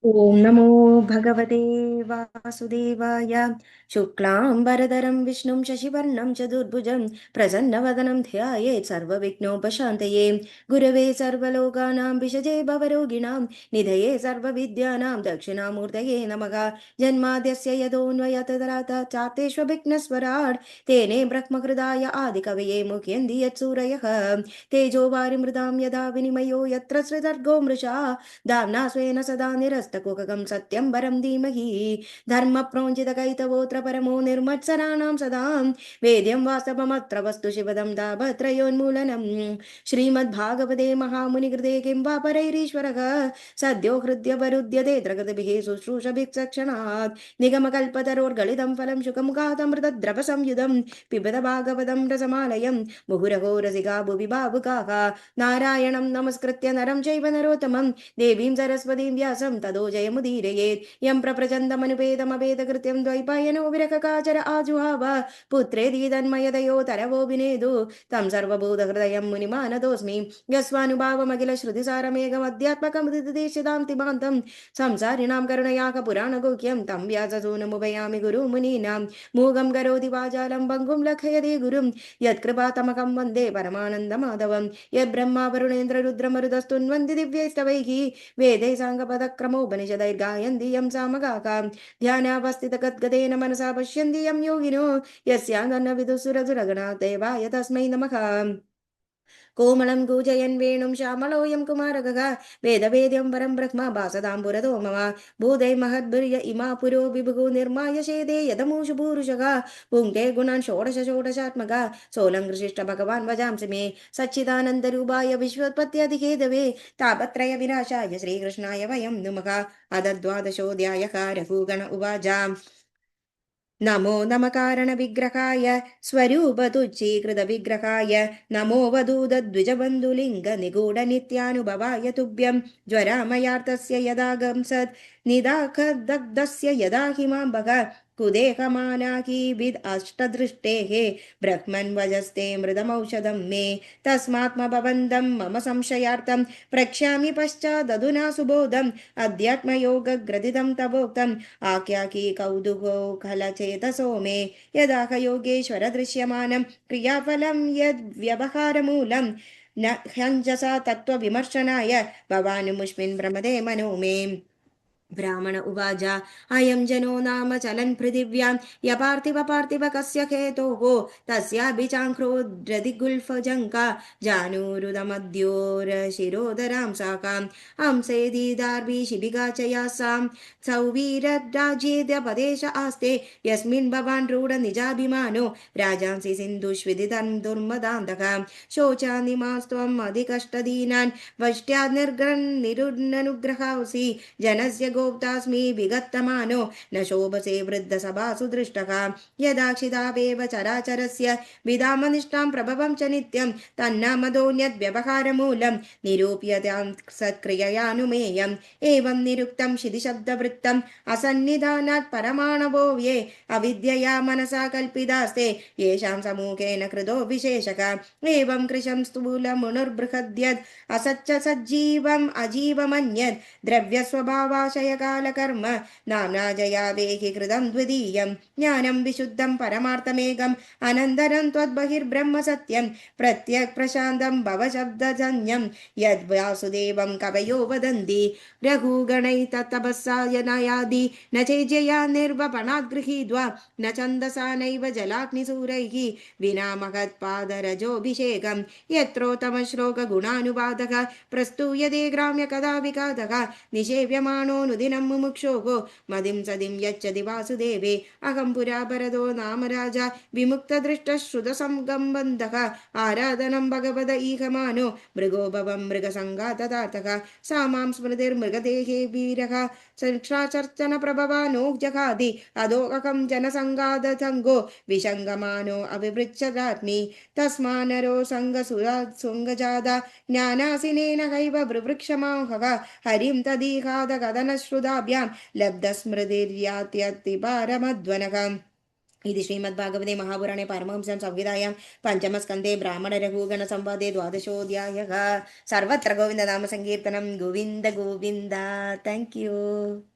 ॐ नमो भगवते वासुदेवाय। शुक्लाम्बरधरं विष्णुं शशिवर्णं चतुर्भुजं प्रसन्नवदनं ध्यायेत् सर्वविघ्नोपशान्तये। गुरवे सर्वलोकानां विषजे भवरोगिणां निधये सर्वविद्यानां दक्षिणामूर्तये नमः। जन्माद्यस्य यतोऽन्वयततरातश्चार्तेष्वभिघ्नस्वराट् तेने ब्रह्महृदाय आदिकवये मुह्यन्ति यत्सूरयः। तेजो वारिमृदां यदा विनिमयो यत्र श्रीसर्गो मृषा दाम्ना स्वेन सदा निरस्तकुहकं सत्यं वरं धीमहि। धर्मप्रोञ्जितकैतवोऽत्र परमो निर्मत्सराणां सदां वेद्यं वास्तवमत्र वस्तु शिवदं तापत्रयोन्मूलनम्। श्रीमद्भागवते महामुनिकृते किं वा परैरीश्वरः सद्यो हृद्यवरुध्यते द्रगतिभिः शुश्रूषभिक्षक्षणात्। निगमकल्पतरोर्गलितं फलं शुकमुखादमृतद्रवसंयुधं पिबत भागवतं रसमालयं मुहुरहो रसिका भुवि भावुकाः। नारायणं नमस्कृत्य नरं चैव नरोत्तमं देवीं सरस्वतीं व्यासं ततो जयमुदीरयेत्। यं प्रप्रचण्डमनुपेदमपेदकृत्यं द्वैपायनो विरहकाचर आजुहाव पुत्रेति तन्मयतयोतरवो विनेदु तं सर्वभूतहृदयं मुनिमानतोऽस्मि। यस्वानुभावमखिलश्रुतिसारमेकमध्यात्मकमुदिदेशितां तिमान्तं संसारिणां करुणयाः पुराणगुह्यं तं व्याससूनुमुपयामि गुरुमुनीनां। मूगं करोति वाचालं भङ्गुं लक्षयति गुरुं यत्कृपातमकं वन्दे परमानन्दमाधवं। यद्ब्रह्मा वरुणेन्द्र रुद्रमरुतस्तुन्वन्ति दिव्यैस्तवैः वेदै साङ्गपदक्रमोपनिषदैर्गायन्ति यं सामगाः। ध्यानावस्थितगद्गदेन मनसा पश्यन्ति यं योगिनो यस्यानन्न विदुसुरसुरगणा देवाय तस्मै नमः। कोमलं कूजयन् वेणुं श्यामलोऽयं कुमारकः वेदवेद्यं वरं ब्रह्म भासतां पुरतो मम। भूते महद्भिर्य इमा पुरो विभुः निर्माय शेदे यदमूषु पूरुषः पुङ्क्ते गुणान् षोडश षोडशात्मका सोऽलङ्कृशिष्ट भगवान् वजांसि मे। सच्चिदानन्दरूपाय विश्वोत्पत्त्यधिहेतवे तापत्रय विनाशाय श्रीकृष्णाय वयं नुमः। अथ द्वादशोऽध्यायः। रघुगण उवाच नमो नम कारणविग्रहाय स्वरूपतुच्छीकृतविग्रहाय नमो वधूदद्विजबन्धुलिङ्गनिगूढनित्यानुभवाय तुभ्यं ज्वरामयार्तस्य यदागं सत् निदाखदग्धस्य यदा हिमाम्बः कुदेहमानाकीविद् अष्टदृष्टेः ब्रह्मन् वजस्ते मृदमौषधं मे तस्मात्मभवन्दं मम संशयार्थं प्रक्ष्यामि पश्चादधुना सुबोधम् अध्यात्मयोगग्रथितं तवोक्तम् आख्याकी कौतुको खलचेतसो मे यदाह योगेश्वर दृश्यमानं क्रियाफलं यद्व्यवहारमूलं न ह्यञ्जसा तत्त्वविमर्शनाय भवानुमुष्मिन् भ्रमदे मनो मे। ब्राह्मण उवाच अयं जनो नाम चलन् पृथिव्यां य पार्थिव कस्य हेतोः तस्याभिचाङ्क्रोद्रदिगुल्फजङ्का जानुरुदमद्योरशिरोदरां साकाम् हंसेदीदार्वी शिबिका च यासां सौवीरराज्येद्यपदेश आस्ते यस्मिन् भवान् रूढनिजाभिमानो राजांसि सिन्धुष्विदितं दुर्मदान्तः शोचानिमास्त्वम् अधिकष्टदीनान् वष्ट्यात् निर्गृह्णनुग्रहांसि जनस्य गोप्तास्मि विगतमानो न शोभसे वृद्धसभासु दृष्टः यदाक्षितावेव चराचरस्य विधामनिष्ठां प्रभवं च नित्यं तन्नामदोऽन्यद्व्यवहारमूलं निरूप्यतां सत्क्रिययानुमेयम् एवं निरुक्तं शितिशब्दवृत्तम् असन्निधानात् परमाणवो ये अविद्यया मनसा कल्पितास्ते येषां समूहेन कृतो विशेषः एवं कृशं स्थूलमुनुर्बृहद्यद् असच्च सज्जीवम् अजीवमन्यत् द्रव्यस्वभावाशयकालकर्म नाम्ना जया वेहि कृतं द्वितीयं ज्ञानं विशुद्धं परमार्थमेकम् अनन्तरं त्वद्बहिर्ब्रह्म सत्यं प्रत्यक् प्रशान्तं भवशब्दजन्यं यद्वासुदेवं कवयो वदन्ति रघुगणैतत्तपस्साय नयादि न चेज्यया निर्वपणात् गृहीत्वा न छन्दसा नैव जलाग्निसूरैः विना महत्पादरजोऽभिषेकं यत्रोत्तमश्लोकगुणानुवादः प्रस्तूयते ग्राम्य कदा विकादः निषेव्यमाणोऽनुदिनं मुमुक्षोः मदिं सदिं यच्छति वासुदेवे अहं पुरा भरतो नाम राजा विमुक्तदृष्टश्रुतसंगम्बन्धः आराधनं भगवद ईहमानो मृगो भवं मृगसङ्गातदार्थः सा मां स्मृतिर्मृगदेहे वीरः संक्षाचर्चन प्रभवानो जगादि अधोऽहं जनसङ्गादसङ्गो विसङ्गमानो अविवृच्छदात्मि तस्मानरो सङ्गजादा ज्ञानासिनेन हैव वृवृक्षमाहव हरिं तदीहादकदनश्रुताभ्यां लब्धस्मृतिर्यात्यतिपारमध्वनः इति श्रीमद्भागवते महापुराणे पारमहंस्यां संहितायां पञ्चमस्कन्धे ब्राह्मणरघुगणसंवादे द्वादशोऽध्यायः। सर्वत्र गोविन्दनामसङ्कीर्तनं। गोविन्द गोविन्द। Thank you.